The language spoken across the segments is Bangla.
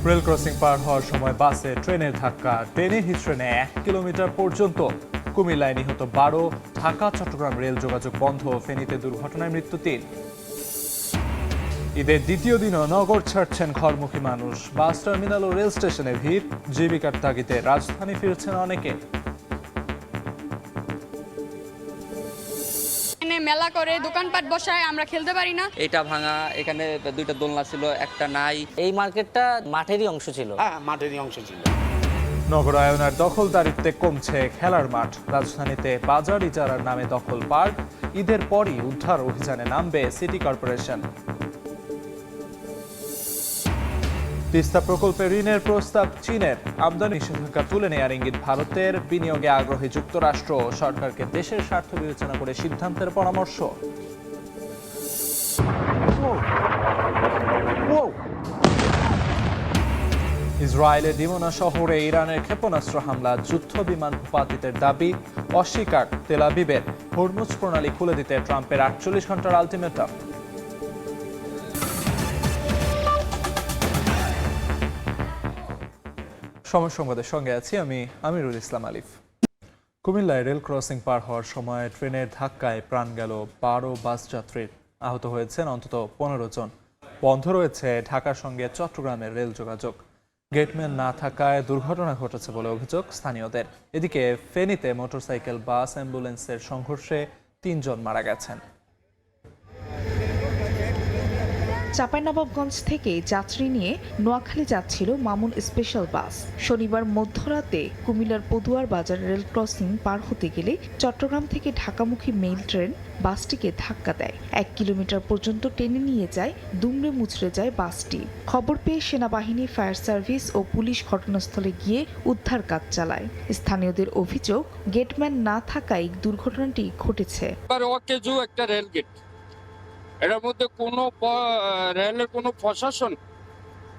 রেল ক্রসিং পার হওয়ার সময় বাসে ট্রেনের ধাক্কা, টেনে হিচড়ে নেয় 1 কিলোমিটার পর্যন্ত। কুমিল্লায় নিহত 12, ঢাকা চট্টগ্রাম রেল যোগাযোগ বন্ধ, ফেনীতে দুর্ঘটনায় মৃত্যু 3। ঈদের দ্বিতীয় দিনও নগর ছাড়ছেন ঘরমুখী মানুষ। বাস টার্মিনাল ও রেল স্টেশনে ভিড়, জীবিকার তাগিদে রাজধানী ফিরছেন অনেকে। মেলা করে দোকানপাট বসায়, আমরা খেলতে পারি না। এটা ভাঙা, এখানে দুইটা দোলনা ছিল, একটা নাই। এই মার্কেটটা মাঠেরই অংশ ছিল। মাঠেরই অংশ ছিল। নগরায়নের দখলদারিত্বে কমছে খেলার মাঠ। রাজধানীতে বাজার ইজারার নামে দখল পার্ক। ঈদের পরই উদ্ধার অভিযানে নামবে সিটি কর্পোরেশন। তিস্তা প্রকল্পে ঋণের প্রস্তাব চীনের। আমদানি নিষেধাজ্ঞা তুলে নেয়ার ইঙ্গিত ভারতের। বিনিয়োগে আগ্রহী যুক্তরাষ্ট্র। সরকারকে দেশের স্বার্থ বিবেচনা করে সিদ্ধান্তের পরামর্শ। ইসরায়েলের ডিমোনা শহরে ইরানের ক্ষেপণাস্ত্র হামলা, যুদ্ধ বিমান ভূপাতিতের দাবি অস্বীকার তেল আবিবের। হরমুজ প্রণালী খুলে দিতে ট্রাম্পের 48 ঘন্টার আলটিমেটাম। সময় সংবাদের সঙ্গে আছি আমি আমিরুল ইসলাম আলিফ। কুমিল্লায় রেল ক্রসিং পার হওয়ার সময় ট্রেনের ধাক্কায় প্রাণ গেল 12 বাস যাত্রীর। আহত হয়েছেন অন্তত 15 জন। বন্ধ রয়েছে ঢাকার সঙ্গে চট্টগ্রামের রেল যোগাযোগ। গেটম্যান না থাকায় দুর্ঘটনা ঘটেছে বলে অভিযোগ স্থানীয়দের। এদিকে ফেনীতে মোটরসাইকেল বাস অ্যাম্বুলেন্সের সংঘর্ষে 3 জন মারা গেছেন। চাঁপাইনবাবগঞ্জ থেকে যাত্রী নিয়ে নোয়াখালী যাচ্ছিল মামুন স্পেশাল বাস। শনিবার মধ্যরাতে কুমিল্লার পদুয়ার বাজার রেল ক্রসিং পার হতে গেলে চট্টগ্রাম থেকে ঢাকামুখী মেইল ট্রেন বাসটিকে ধাক্কা দেয়। 1 কিলোমিটার পর্যন্ত টেনে নিয়ে যায়, দুমড়ে মুচড়ে যায় বাসটি। খবর পেয়ে সেনাবাহিনী, ফায়ার সার্ভিস ও পুলিশ ঘটনাস্থলে গিয়ে উদ্ধার কাজ চালায়। স্থানীয়দের অভিযোগ, গেটম্যান না থাকায় দুর্ঘটনাটি ঘটেছে। একটা রেল গেট, এটার মধ্যে কোনো রেলের কোনো প্রশাসন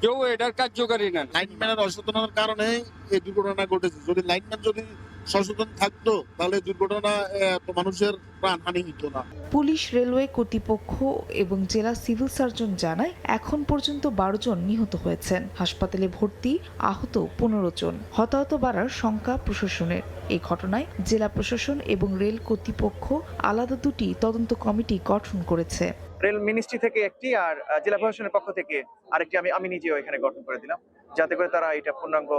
কেউ এটার কার্যকারী না। লাইনম্যানের অসচেতনতার কারণে এই দুর্ঘটনা ঘটেছে। যদি লাইনম্যান যদি সচেতন থাকতো তাহলে দুর্ঘটনা মানুষের প্রাণহানি হতো না। পুলিশ, রেলওয়ে কর্তৃপক্ষ এবং জেলা সিভিল সার্জন জানায় এখন পর্যন্ত 12 জন নিহত হয়েছেন। হাসপাতালে ভর্তি আহত 15 জন। হতাহত বাড়ার শঙ্কা প্রশাসনের। এই ঘটনায় জেলা প্রশাসন এবং রেল কর্তৃপক্ষ আলাদা 2টি তদন্ত কমিটি গঠন করেছে। রেল মিনিস্ট্রি থেকে একটি আর জেলা প্রশাসনের পক্ষ থেকে আরেকটি আমি নিজেও এখানে গঠন করে দিলাম, যাতে করে তারা এটা পূর্ণাঙ্গ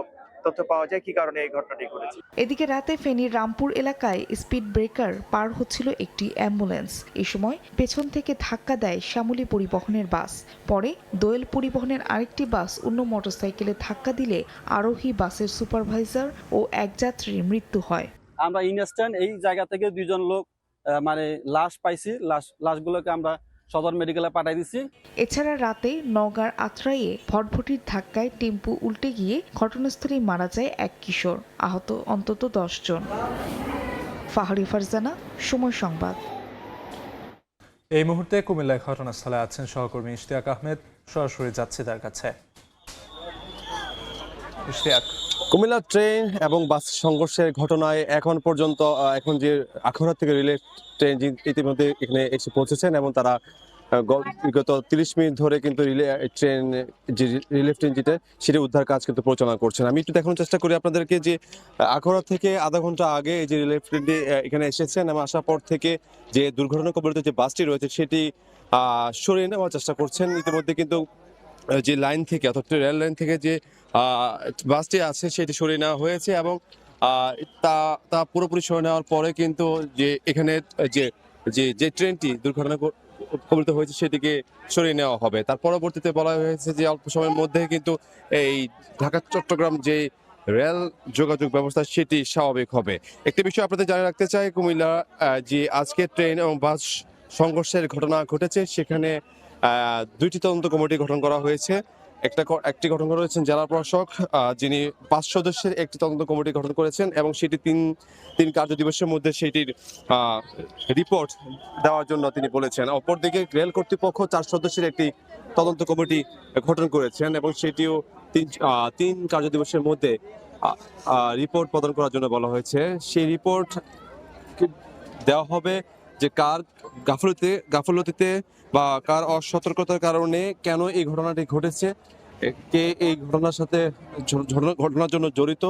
তথ্য পাওয়া যায় কি কারণে এই ঘটনাটি ঘটেছে। এদিকে রাতে ফেনীর রামপুর এলাকায় স্পিড ব্রেকার পার হচ্ছিল একটি অ্যাম্বুলেন্স। এই সময় পেছন থেকে ধাক্কা দেয় শ্যামলী পরিবহনের বাস। পরে দোয়েল পরিবহনের আরেকটি বাস অন্য মোটরসাইকেলে ধাক্কা দিলে আরোহী বাসের সুপারভাইজার ও এক যাত্রীর মৃত্যু হয়। আমরা ইনস্ট্যান্ট এই জায়গা থেকে 2 জন লোক লাশ পাইছি। লাশগুলোকে আমরা সদর মেডিকেলে পাঠিয়ে দিচ্ছি। এছাড়া রাতে নওগাঁর আত্রাইয়ে ভটভটির ধাক্কায় টেম্পু উল্টে গিয়ে ঘটনাস্থলেই মারা যায় এক কিশোর। আহত অন্তত 10 জন। ফাহারি ফারজানা, সময় সংবাদ। এই মুহূর্তে কুমিল্লায় ঘটনাস্থলে আছেন সহকর্মী ইশতিয়াক আহমেদ। সরাসরি যাচ্ছে তার কাছে। ইশতিয়াক, কুমিল্লা ট্রেন এবং বাস সংঘর্ষের ঘটনায় এখন পর্যন্ত যে আখাউড়া থেকে রিলিফ ট্রেন ইতিমধ্যে এখানে এসে পৌঁছেছেন এবং তারা বিগত 30 মিনিট ধরে কিন্তু রিলিফ ট্রেন যেটা সেটা উদ্ধার কাজ কিন্তু পরিচালনা করছেন। আমি একটু দেখানোর চেষ্টা করি আপনাদেরকে যে আখাউড়া থেকে আধা ঘন্টা আগে এই যে রিলিফ ট্রেনটি এখানে এসেছেন এবং আসার পর থেকে যে দুর্ঘটনা কবলিত যে বাসটি রয়েছে সেটি সরিয়ে নেওয়ার চেষ্টা করছেন। ইতিমধ্যে কিন্তু যে লাইন থেকে অর্থাৎ রেল লাইন থেকে যে বাসটি আছে সেটি সরিয়ে নেওয়া হয়েছে এবং তা পুরোপুরি সরিয়ে নেওয়ার পরে কিন্তু যে এখানে যে ট্রেনটি দুর্ঘটনা কবলিত হয়েছে সেটিকে সরিয়ে নেওয়া হবে। তার পরবর্তীতে বলা হয়েছে যে অল্প সময়ের মধ্যে কিন্তু এই ঢাকা চট্টগ্রাম যে রেল যোগাযোগ ব্যবস্থা সেটি স্বাভাবিক হবে। একটি বিষয় আপনাদের জানিয়ে রাখতে চাই, কুমিল্লা যে আজকে ট্রেন এবং বাস সংঘর্ষের ঘটনা ঘটেছে সেখানে 2টি তদন্ত কমিটি গঠন করা হয়েছে। একটি গঠন করেছেন জেলা প্রশাসক, যিনি 5 সদস্যের একটি তদন্ত কমিটি গঠন করেছেন এবং সেটি তিন কার্য দিবসের মধ্যে সেটির রিপোর্ট দেওয়ার জন্য তিনি বলেছেন। অপরদিকে রেল কর্তৃপক্ষ 4 সদস্যের একটি তদন্ত কমিটি গঠন করেছেন এবং সেটিও 3 কার্য দিবসের মধ্যে রিপোর্ট প্রদান করার জন্য বলা হয়েছে। সেই রিপোর্ট দেওয়া হবে যে কার গাফলতিতে বা কার অসতর্কতার কারণে কেন এই ঘটনাটি ঘটেছে কে এই ঘটনার সাথে ঘটনার জন্য জড়িত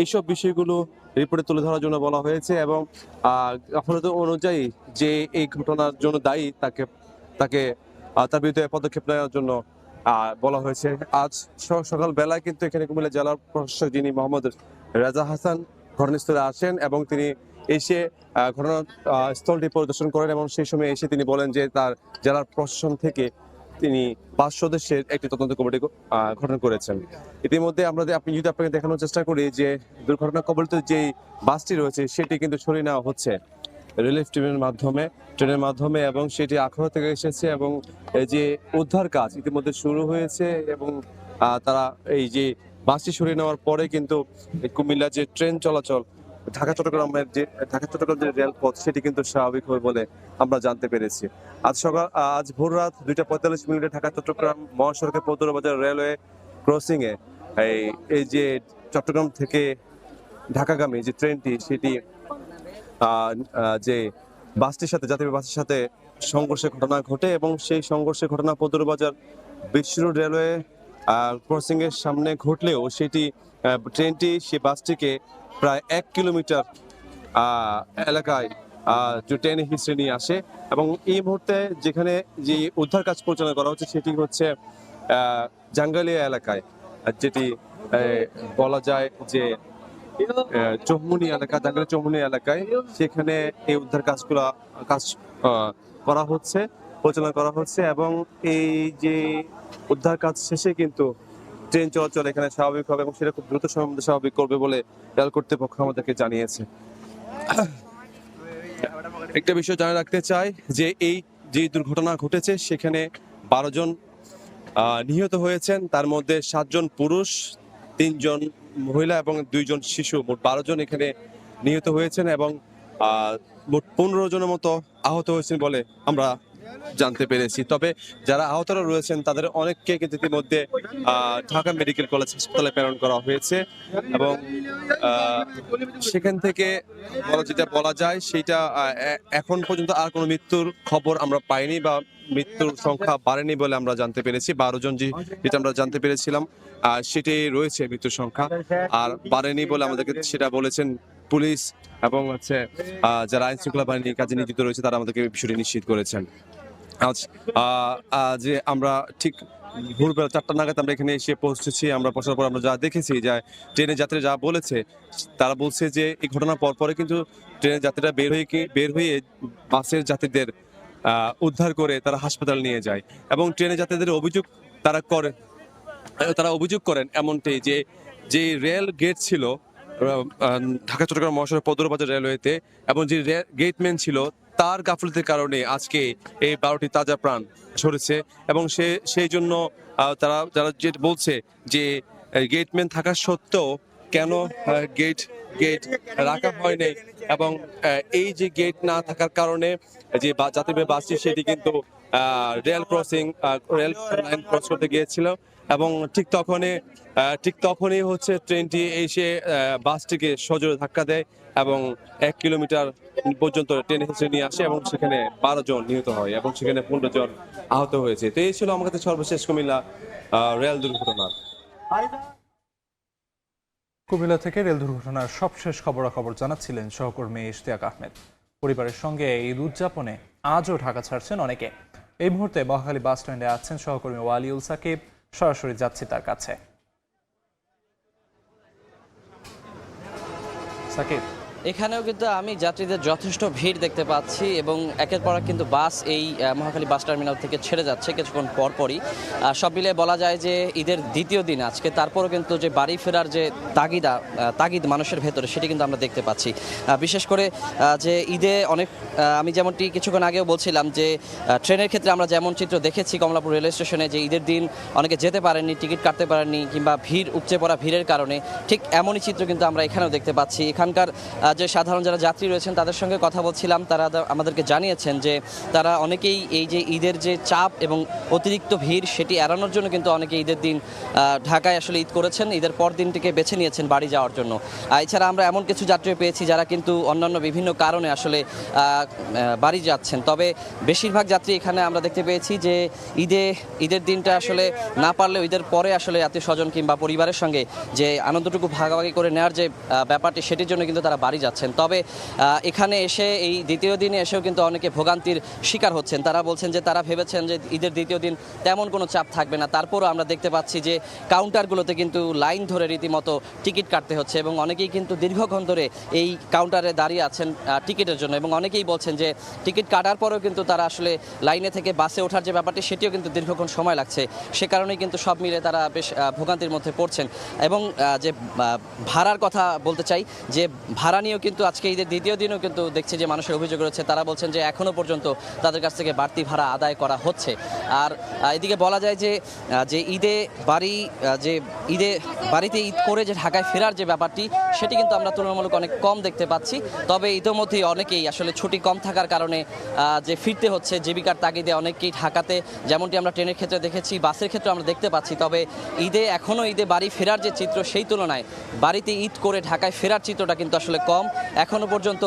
এইসব বিষয়গুলো রিপোর্টে তুলে ধরার জন্য বলা হয়েছে এবং গাফিলতি অনুযায়ী যে এই ঘটনার জন্য দায়ী তাকে তার বিরুদ্ধে পদক্ষেপ নেওয়ার জন্য বলা হয়েছে। আজ সকাল বেলায় কিন্তু এখানে কুমিল্লা জেলার প্রশাসক যিনি মোহাম্মদ রেজা হাসান ঘটনাস্থলে আসেন এবং তিনি এসে ঘটনাস্থলটি পরিদর্শন করেন এবং সেই সময় এসে তিনি বলেন যে তার জেলার প্রশাসন থেকে তিনি 5 সদস্যের একটি তদন্ত কমিটি গঠন করেছেন। ইতিমধ্যে আপনাকে দেখানোর চেষ্টা করি যে দুর্ঘটনা কবলিত যে বাসটি রয়েছে সেটি কিন্তু সরিয়ে নেওয়া হচ্ছে রিলিফ ট্রেনের মাধ্যমে এবং সেটি আখাউড়া থেকে এসেছে এবং এই যে উদ্ধার কাজ ইতিমধ্যে শুরু হয়েছে এবং তারা এই যে বাসটি সরিয়ে নেওয়ার পরে কিন্তু কুমিল্লা যে ট্রেন চলাচল ঢাকা চট্টগ্রাম যে রেলপথ সেটি কিন্তু স্বাভাবিক হবে বলে আমরা জানতে পেরেছি। আজ ভোর রাত 2:45 মিনিটে ঢাকা চট্টগ্রাম মহাসড়কের পৌরবাজার রেলওয়ে ক্রসিং এ এই যে চট্টগ্রাম থেকে ঢাকাগামী যে ট্রেনটি সেটি যে যাত্রী বাসের সাথে সংঘর্ষের ঘটনা ঘটে এবং সেই সংঘর্ষের ঘটনা পৌরবাজার বিশ্ব রোড রেলওয়ে ক্রসিং এর সামনে ঘটলেও সেটি ট্রেনটি সেই বাসটিকে প্রায় 1 কিলোমিটার এলাকায় টেনে হিচড়ে নিয়ে আসে এবং এই মুহূর্তে যেখানে যে উদ্ধার কাজ পরিচালনা করা হচ্ছে সেটি হচ্ছে জাঙ্গালিয়া এলাকায়, যেটি বলা যায় যে চৌমুনি এলাকায় সেখানে এই উদ্ধার কাজ পরিচালনা করা হচ্ছে এবং এই যে উদ্ধার কাজ শেষে কিন্তু ট্রেন চলাচল এখানে স্বাভাবিক হবে এবং সেটা খুব দ্রুত সময়ের মধ্যে স্বাভাবিক করবে বলে রেল কর্তৃপক্ষ আমাদেরকে জানিয়েছে। একটা বিষয় জানা রাখতে চাই যে এই যে দুর্ঘটনা ঘটেছে সেখানে 12 জন নিহত হয়েছেন, তার মধ্যে 7 জন পুরুষ, 3 জন মহিলা এবং 2 জন শিশু, মোট 12 জন এখানে নিহত হয়েছেন এবং মোট 15 জনের মতো আহত হয়েছেন বলে আমরা জানতে পেরেছি। তবে যারা আহতরা রয়েছেন তাদের অনেককে কিন্তু ইতিমধ্যে ঢাকা মেডিকেল কলেজ হাসপাতালে প্রেরণ করা হয়েছে এবং সেখান থেকে যেটা বলা যায় সেটা এখন পর্যন্ত আর কোনো মৃত্যুর খবর আমরা পাইনি বা মৃত্যুর সংখ্যা বাড়েনি বলে আমরা জানতে পেরেছি। 12 জন যেটা আমরা জানতে পেরেছিলাম সেটাই রয়েছে মৃত্যুর সংখ্যা, আর বাড়েনি বলে আমাদেরকে সেটা বলেছেন পুলিশ এবং যারা আইন শৃঙ্খলা বাহিনীর কাজে নিয়োজিত রয়েছে তারা আমাদেরকে বিষয়টি নিশ্চিত করেছেন। যে আমরা ঠিক ভোরবেলা 4টা নাগাদ আমরা এখানে এসে পৌঁছেছি। আমরা পৌঁছার পর আমরা যা দেখেছি যে ট্রেনের যাত্রীরা যা বলেছে তারা বলছে যে এই ঘটনার পরে কিন্তু ট্রেনের যাত্রীরা বের হয়ে বাসের যাত্রীদের উদ্ধার করে তারা হাসপাতাল নিয়ে যায় এবং ট্রেনের যাত্রীদের তারা অভিযোগ করেন এমনটাই যে রেল গেট ছিল ঢাকা চট্টগ্রাম মহাসড়ক পৌরবাজার রেলওয়েতে এবং যে গেটম্যান ছিল তার গাফিলতির কারণে আজকে এই 12টি তাজা প্রাণ ঝরেছে এবং সেই জন্য যারা বলছে যে গেটম্যান থাকা সত্ত্বেও কেন গেট রাখা হয়নি এবং এই যে গেট না থাকার কারণে যে যাত্রীবাহী বাসটি সেটি কিন্তু রেল লাইন ক্রস করতে গিয়েছিল এবং ঠিক তখনই হচ্ছে ট্রেনটি এসে বাসটিকে সজোরে ধাক্কা দেয় এবং 1 কিলোমিটার পর্যন্ত ট্রেনে হেঁচড়ে নিয়ে আসে এবং সেখানে 12 জন নিহত হয় এবং সেখানে 15 জন আহত হয়েছে। তো এই ছিল আমার কাছে সর্বশেষ কুমিল্লা রেল দুর্ঘটনা। কুমিল্লা থেকে রেল দুর্ঘটনার সবশেষ খবরাখবর জানাচ্ছিলেন সহকর্মী ইশতিয়াক আহমেদ। পরিবারের সঙ্গে ঈদ উদযাপনে আজও ঢাকা ছাড়ছেন অনেকে। এই মুহূর্তে মহাখালী বাস স্ট্যান্ডে আছেন সহকর্মী ওয়ালিউল সাকিব, সরাসরি যাচ্ছি তার কাছে। সাকিব, এখানেও কিন্তু আমি যাত্রীদের যথেষ্ট ভিড় দেখতে পাচ্ছি এবং একের পর এক কিন্তু বাস এই মহাখালী বাস টার্মিনাল থেকে ছেড়ে যাচ্ছে কিছুক্ষণ পরপরই। সব মিলিয়ে বলা যায় যে ঈদের দ্বিতীয় দিন আজকে, তারপরও কিন্তু যে বাড়ি ফেরার যে তাগিদ মানুষের ভেতরে সেটি কিন্তু আমরা দেখতে পাচ্ছি। বিশেষ করে যে ঈদে আমি যেমনটি কিছুক্ষণ আগেও বলছিলাম যে ট্রেনের ক্ষেত্রে আমরা যেমন চিত্র দেখেছি কমলাপুর রেলওয়ে স্টেশনে যে ঈদের দিন অনেকে যেতে পারেননি, টিকিট কাটতে পারেননি কিংবা উপচে পড়া ভিড়ের কারণে, ঠিক এমনই চিত্র কিন্তু আমরা এখানেও দেখতে পাচ্ছি। এখানকার যে সাধারণ যারা যাত্রী রয়েছেন তাদের সঙ্গে কথা বলছিলাম, তারা আমাদেরকে জানিয়েছেন যে তারা অনেকেই এই যে ঈদের যে চাপ এবং অতিরিক্ত ভিড় সেটি এড়ানোর জন্য কিন্তু অনেকে ঈদের দিন ঢাকায় আসলে ঈদ করেছেন, ঈদের পর দিনটিকে বেছে নিয়েছেন বাড়ি যাওয়ার জন্য। এছাড়া আমরা এমন কিছু যাত্রী পেয়েছি যারা কিন্তু অন্যান্য বিভিন্ন কারণে আসলে বাড়ি যাচ্ছেন। তবে বেশিরভাগ যাত্রী এখানে আমরা দেখতে পেয়েছি যে ঈদের দিনটা আসলে না পারলেও ঈদের পরে আসলে আত্মীয় স্বজন কিংবা পরিবারের সঙ্গে যে আনন্দটুকু ভাগাভাগি করে নেওয়ার যে ব্যাপারটি সেটির জন্য কিন্তু তারা বাড়ি যাচ্ছেন। তবে এখানে এসে এই দ্বিতীয় দিনে এসেও কিন্তু অনেকে ভোগান্তির শিকার হচ্ছেন। তারা বলছেন যে তারা ভেবেছেন যে ঈদের দ্বিতীয় দিন তেমন কোনো চাপ থাকবে না, তারপরও আমরা দেখতে পাচ্ছি যে কাউন্টারগুলোতে কিন্তু লাইন ধরে রীতিমতো টিকিট কাটতে হচ্ছে এবং অনেকেই কিন্তু দীর্ঘক্ষণ ধরে এই কাউন্টারে দাঁড়িয়ে আছেন টিকিটের জন্য এবং অনেকেই বলছেন যে টিকিট কাটার পরেও কিন্তু তারা আসলে লাইনে থেকে বাসে ওঠার যে ব্যাপারটি সেটিও কিন্তু দীর্ঘক্ষণ সময় লাগছে। সে কারণেই কিন্তু সব মিলে তারা বেশ ভোগান্তির মধ্যে পড়ছেন। এবং যে ভাড়ার কথা বলতে চাই, যে ভাড়া নিয়েও কিন্তু আজকে ঈদের দ্বিতীয় দিনও কিন্তু দেখছি যে মানুষের অভিযোগ রয়েছে। তারা বলছেন যে এখনও পর্যন্ত তাদের কাছ থেকে বাড়তি ভাড়া আদায় করা হচ্ছে। আর এদিকে বলা যায় যে বাড়িতে ঈদ করে যে ঢাকায় ফেরার যে ব্যাপারটি সেটি কিন্তু আমরা তুলনামূলক অনেক কম দেখতে পাচ্ছি। তবে ইতিমধ্যেই অনেকেই আসলে ছুটি কম থাকার কারণে যে ফিরতে হচ্ছে জীবিকার তাগিদে অনেকেই ঢাকাতে, যেমনটি আমরা ট্রেনের ক্ষেত্রে দেখেছি, বাসের ক্ষেত্রে আমরা দেখতে পাচ্ছি। তবে এখনও ঈদে বাড়ি ফেরার যে চিত্র সেই তুলনায় বাড়িতে ঈদ করে ঢাকায় ফেরার চিত্রটা কিন্তু আসলে কম। এখনও পর্যন্ত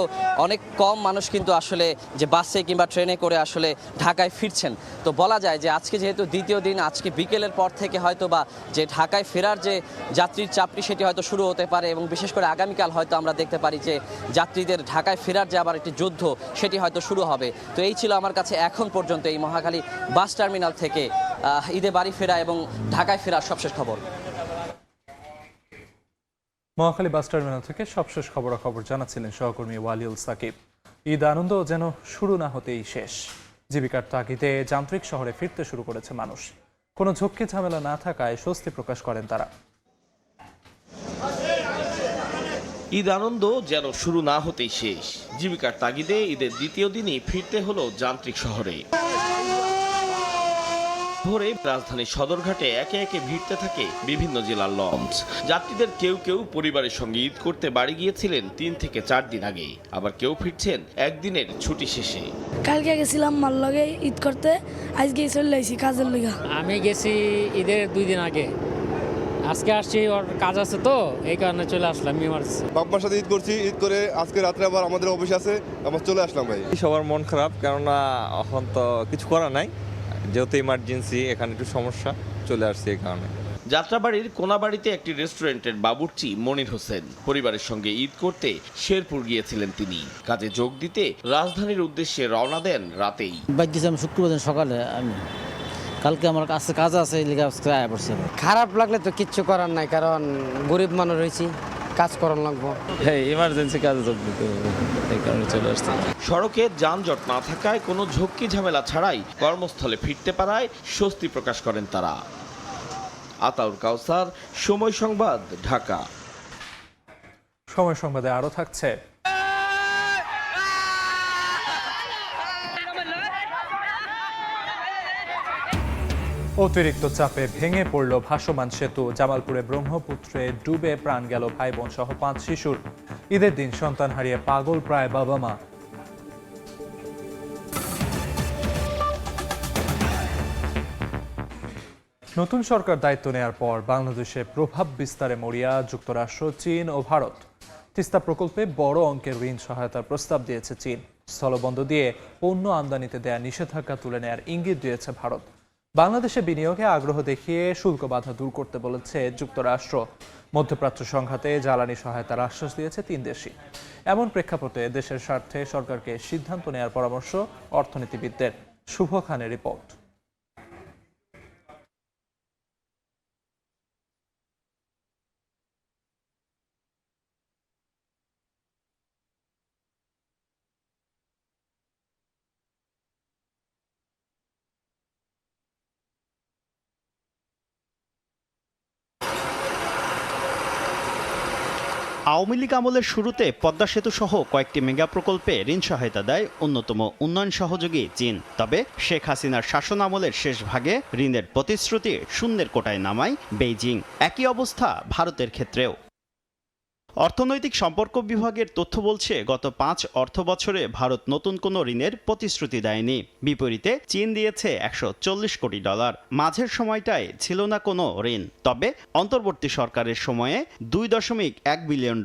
অনেক কম মানুষ কিন্তু আসলে যে বাসে কিংবা ট্রেনে করে আসলে ঢাকায় ফিরছেন। তো বলা যায় যে আজকে যেহেতু দ্বিতীয় দিন, আজকে বিকেলের পর থেকে হয়তো বা যে ঢাকায় ফেরার যে যাত্রীর চাপটি সেটি হয়তো শুরু হতে পারে এবং বিশেষ করে আগামীকাল হয়তো আমরা দেখতে পারি যে যাত্রীদের ঢাকায় ফেরার যে আবার একটি যুদ্ধ সেটি হয়তো শুরু হবে। তো এই ছিল আমার কাছে এখন পর্যন্ত এই মহাখালী বাস টার্মিনাল থেকে ঈদে বাড়ি ফেরা এবং ঢাকায় ফেরার সবশেষ খবর। মহাখালী বাস টার্মিনাল থেকে সবশেষ খবরাখবর জানাচ্ছিলেন সহকর্মী ওয়ালিউল সাকিব। ঈদ আনন্দ যেন শুরু না হতেই শেষ। জীবিকার তাগিদে যান্ত্রিক শহরে ফিরতে শুরু করেছে মানুষ। কোনো ঝক্কি ঝামেলা না থাকায় স্বস্তি প্রকাশ করেন তারা। ঈদ আনন্দ যেন শুরু না হতেই শেষ। জীবিকার তাগিদে ঈদের দ্বিতীয় দিনই ফিরতে হলো যান্ত্রিক শহরে। ভোরে রাজধানীর সদরঘাটে একে একে ভিড়তে থাকে বিভিন্ন জেলার লঞ্চ। যাত্রীদের কেউ কেউ পরিবারের সঙ্গে ঈদ করতে বাড়ি গিয়েছিলেন 3 থেকে 4 দিন আগে, আবার কেউ ফিরছেন একদিনের ছুটি শেষে। কালকে গেছিলাম মার লগে ঈদ করতে, আজকে চলে আইছি কাজের লিগা। আমি গেছি ঈদের 2 দিন আগে, আজকে আসছি, ওর কাজ আছে তো এই কারণে চলে আসলাম। বাবার সাথে ঈদ করছি, ঈদ করে আজকে রাত্রে আবার আমাদের অফিস আছে, আবার চলে আসলাম। ভাই সবার মন খারাপ, কেননা এখন তো কিছু করা নাই, যেহেতু ইমার্জেন্সি এখানে একটু সমস্যা, চলে আসছে এই কারণে। যাত্রাবাড়ির কোনাবাড়িতে একটি রেস্টুরেন্টের বাবুর্চি মনির হোসেন পরিবারের সঙ্গে ঈদ করতে শেরপুর গিয়েছিলেন। তিনি কাজে যোগ দিতে রাজধানীর উদ্দেশ্যে রওনা দেন রাতেই। আমি শুক্রবার দিন সকালে, আমি কালকে আমার কাছে কাজ আছে, খারাপ লাগলে তো কিচ্ছু করার নাই, কারণ গরিব মানুষ রয়েছি, কাজ করার লাগবো। হ্যাঁ, ইমার্জেন্সি কাজে যোগ দিতে হবে, এই কারণে চলে আসছে। সড়কে যানজট না থাকায় কোনো ঝক্কি ঝামেলা ছাড়াই কর্মস্থলে ফিরতে পারায় স্বস্তি প্রকাশ করেন তারা। আতাউর কাউসার, সময় সংবাদ, ঢাকা। সময় সংবাদে আরো থাকছে। অতিরিক্ত চাপে ভেঙে পড়ল ভাসমান সেতু। জামালপুরে ব্রহ্মপুত্রে ডুবে প্রাণ গেল ভাই বোন সহ 5 শিশুর। ঈদের দিন সন্তান হারিয়ে পাগল প্রায় বাবা মা। নতুন সরকার দায়িত্ব নেয়ার পর বাংলাদেশে প্রভাব বিস্তারে মরিয়া যুক্তরাষ্ট্র, চীন ও ভারত। তিস্তা প্রকল্পে বড় অঙ্কের ঋণ সহায়তার প্রস্তাব দিয়েছে চীন। স্থলবন্দর দিয়ে পণ্য আমদানিতে দেয়া নিষেধাজ্ঞা তুলে নেয়ার ইঙ্গিত দিয়েছে ভারত। বাংলাদেশে বিনিয়োগে আগ্রহ দেখিয়ে শুল্ক বাধা দূর করতে বলেছে যুক্তরাষ্ট্র। মধ্যপ্রাচ্য সংঘাতে জ্বালানি সহায়তার আশ্বাস দিয়েছে 3 দেশই। এমন প্রেক্ষাপটে দেশের স্বার্থে সরকারকে সিদ্ধান্ত নেয়ার পরামর্শ অর্থনীতিবিদদের। শুভ খানের রিপোর্ট। আওয়ামী লীগ আমলের শুরুতে পদ্মা সেতু সহ কয়েকটি মেগা প্রকল্পে ঋণ সহায়তা দেয় অন্যতম উন্নয়ন সহযোগী চীন। তবে শেখ হাসিনার শাসন আমলের শেষ ভাগে ঋণের প্রতিশ্রুতি শূন্যের কোটায় নামায় বেইজিং। একই অবস্থা ভারতের ক্ষেত্রেও। অর্থনৈতিক সম্পর্ক বিভাগের তথ্য বলছে গত 5 অর্থ বছরে ভারত নতুন কোনো ঋণের প্রতিশ্রুতি দেয়নি। বিপরীতে চীন দিয়েছে $140 কোটি। মাঝের সময়টায় ছিল না কোনো ঋণ। তবে অন্তর্বর্তী সরকারের সময়ে $2.1 বিলিয়ন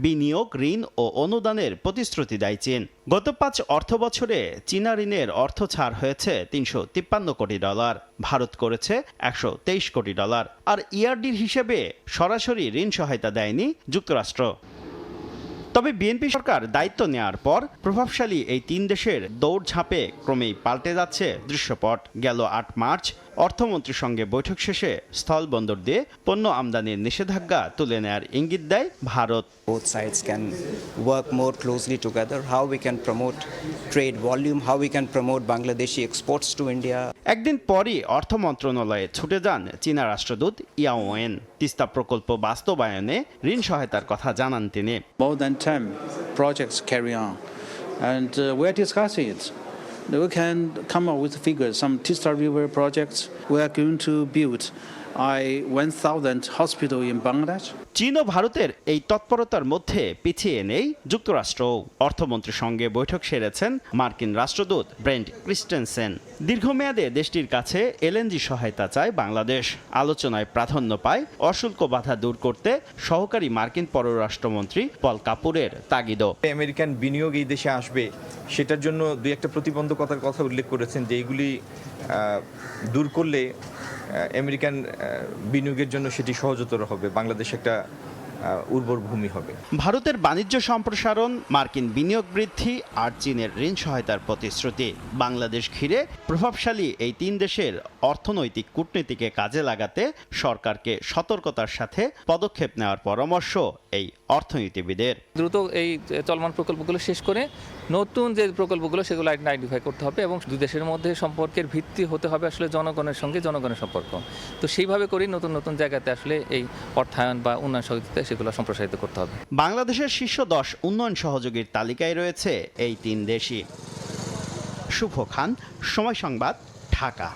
বিনিয়োগ, ঋণ ও অনুদানের প্রতিশ্রুতি দেয় চীন। গত 5 অর্থ বছরে চীনা ঋণের অর্থ ছাড় হয়েছে $353 কোটি। ভারত করেছে $123 কোটি। আর ইআরডির হিসেবে সরাসরি ঋণ সহায়তা দেয়নি যুক্তরাষ্ট্র। তবে বিএনপি সরকার দায়িত্ব নেওয়ার পর প্রভাবশালী এই 3 দেশের দৌড়ঝাঁপে ক্রমেই পাল্টে যাচ্ছে দৃশ্যপট। গেল 8 মার্চ অর্থমন্ত্রীর সঙ্গে বৈঠক শেষে স্থলবন্দর দিয়ে পণ্য আমদানির নিষেধাজ্ঞা তুলে নেয়ার ইঙ্গিত দেয় Bharat. Both sides can work more closely together, how we can promote trade volume, how we can promote Bangladeshi exports to India. একদিন পরই অর্থ মন্ত্রণালয়ে ছুটে যান চীনা রাষ্ট্রদূত ইয়াও ওয়েন। তিস্তা প্রকল্প বাস্তবায়নে ঋণ সহায়তার কথা জানান তিনি। More than 10 projects carry on, and we're discussing it. We can come up with figures. Some Tista River projects we are going to build 1,000 hospital in Bangladesh. চীন ও ভারতের এই তৎপরতার মধ্যে পিছিয়ে নেই যুক্তরাষ্ট্র। অর্থমন্ত্রীর সঙ্গে বৈঠক সেরেছেন মার্কিন রাষ্ট্রদূত ব্রেন্ট ক্রিস্টেনসেন। দীর্ঘমেয়াদে দেশটির কাছে এলএনজি সহায়তা চায় বাংলাদেশ। আলোচনায় প্রাধান্য পায় অশুল্ক বাধা দূর করতে সহকারী মার্কিন পররাষ্ট্রমন্ত্রী পল কাপুরের তাগিদ। আমেরিকান বিনিয়োগ এই দেশে আসবে সেটার জন্য দুই একটা প্রতিবন্ধকতার কথা উল্লেখ করেছেন, যে এইগুলি দূর করলে আমেরিকান বিনিয়োগের জন্য সেটি সহজতর হবে, বাংলাদেশ একটা উর্বর ভূমি হবে। ভারতের বাণিজ্য সম্প্রসারণ, মার্কিন বিনিয়োগ বৃদ্ধি আর চীনের ঋণ সহায়তার প্রতিশ্রুতি বাংলাদেশ ঘিরে প্রভাবশালী এই 3 দেশের অর্থনৈতিক কূটনীতিকে কাজে লাগাতে সরকারকে সতর্কতার সাথে পদক্ষেপ নেওয়ার পরামর্শ এই অর্থনীতিবিদের। দ্রুত এই চলমান প্রকল্পগুলো শেষ করে নতুন যে প্রকল্পগুলো সেগুলো আইডেন্টিফাই করতে হবে এবং দুই দেশের মধ্যে সম্পর্কের ভিত্তি হতে হবে আসলে জনগণের সঙ্গে জনগণের সম্পর্ক। তো সেইভাবে করেই নতুন নতুন জায়গাতে আসলে এই অর্থায়ন বা উন্নয়ন সহযোগিতা সেগুলো সম্প্রসারিত করতে হবে। বাংলাদেশের শীর্ষ 10 উন্নয়ন সহযোগীর তালিকায় রয়েছে এই 3 দেশই। শুভ খান, সময় সংবাদ, ঢাকা।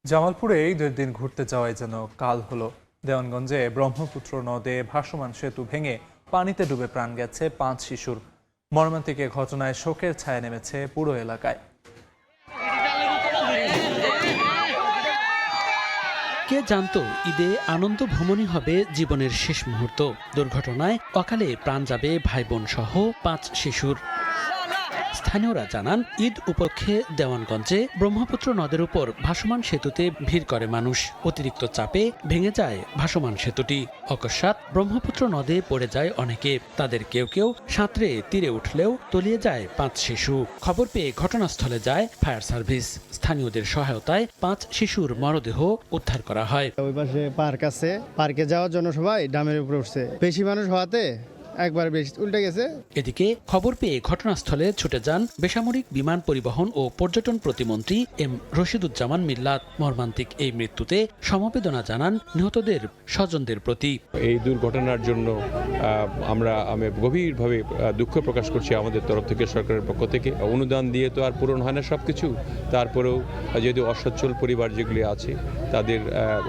জামালপুরে ঈদের দিন ঘুরতে যাওয়াই যেন কাল হলো। দেওয়ানগঞ্জে ব্রহ্মপুত্র নদে ভাসমান সেতু ভেঙে পানিতে ডুবে প্রাণ গেছে 5 শিশুর। মর্মান্তিক এ ঘটনায় শোকের ছায়া নেমেছে পুরো এলাকায়। কে জানতো ঈদে আনন্দ ভ্রমণই হবে জীবনের শেষ মুহূর্ত। দুর্ঘটনায় অকালে প্রাণ যাবে ভাই বোন সহ 5 শিশুর। স্থানীয়রা জানান, ঈদ উপলক্ষে দেওয়ানগঞ্জে ব্রহ্মপুত্র নদের উপর ভাসমান সেতুতে ভিড় করে মানুষ। অতিরিক্ত চাপে ভেঙে যায় ভাসমান সেতুটি। অকস্মাৎ ব্রহ্মপুত্র নদে পড়ে যায় অনেকে। তাদের কেউ কেউ সাঁতরে তীরে উঠলেও তলিয়ে যায় 5 শিশু। খবর পেয়ে ঘটনাস্থলে যায় ফায়ার সার্ভিস। স্থানীয়দের সহায়তায় 5 শিশুর মরদেহ উদ্ধার করা হয়। ওই পাশে পার্ক আছে, পার্কে যাওয়ার জন্য সবাই ডামের উপরে উঠছে। বেশি মানুষ হওয়াতে একবার বেশি উল্টে গেছে। এদিকে খবর পেয়ে ঘটনাস্থলে ছুটে যান বেসামরিক বিমান পরিবহন ও পর্যটন প্রতিমন্ত্রী এম রশিদুজ্জামান মিল্লাত। মর্মান্তিক এই মৃত্যুতে সমবেদনা জানান নিহতদের স্বজনদের প্রতি। এই দুর্ঘটনার জন্য আমি গভীরভাবে দুঃখ প্রকাশ করছি। আমাদের তরফ থেকে, সরকারের পক্ষ থেকে অনুদান দিয়ে তো আর পূরণ হয় না সবকিছু। তারপরেও যেহেতু অসচ্ছল পরিবার যেগুলি আছে তাদের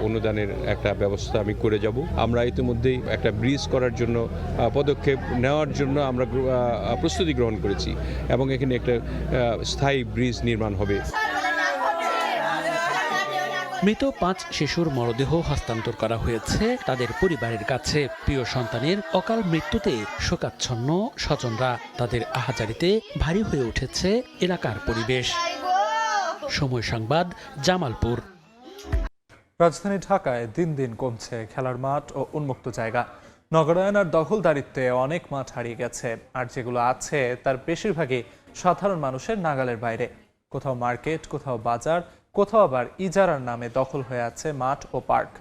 অনুদানের একটা ব্যবস্থা আমি করে যাব। আমরা ইতিমধ্যেই একটা ব্রিজ করার জন্য পদক্ষেপ নেওয়ার জন্য আমরা প্রস্তুতি গ্রহণ করেছি এবং এখানে একটা স্থায়ী ব্রিজ নির্মাণ হবে। মৃত 5 শিশুর মরদেহ হস্তান্তর করা হয়েছে তাদের পরিবারের কাছে। প্রিয় সন্তানের অকাল মৃত্যুতে শোকাচ্ছন্ন স্বজনরা। তাদের আহাজারিতে ভারী হয়ে উঠেছে এলাকার পরিবেশ। সময় সংবাদ, জামালপুর। রাজধানী ঢাকায় দিন দিন কমছে খেলার মাঠ ও উন্মুক্ত জায়গা। নগরায়ন আর দখলদারিত্বে অনেক মাঠ হারিয়ে গেছে, আর যেগুলো আছে তার বেশিরভাগই সাধারণ মানুষের নাগালের বাইরে। কোথাও মার্কেট, কোথাও বাজার, কোথাও আবার ইজারার নামে দখল হয়ে আছে মাঠ ও পার্ক।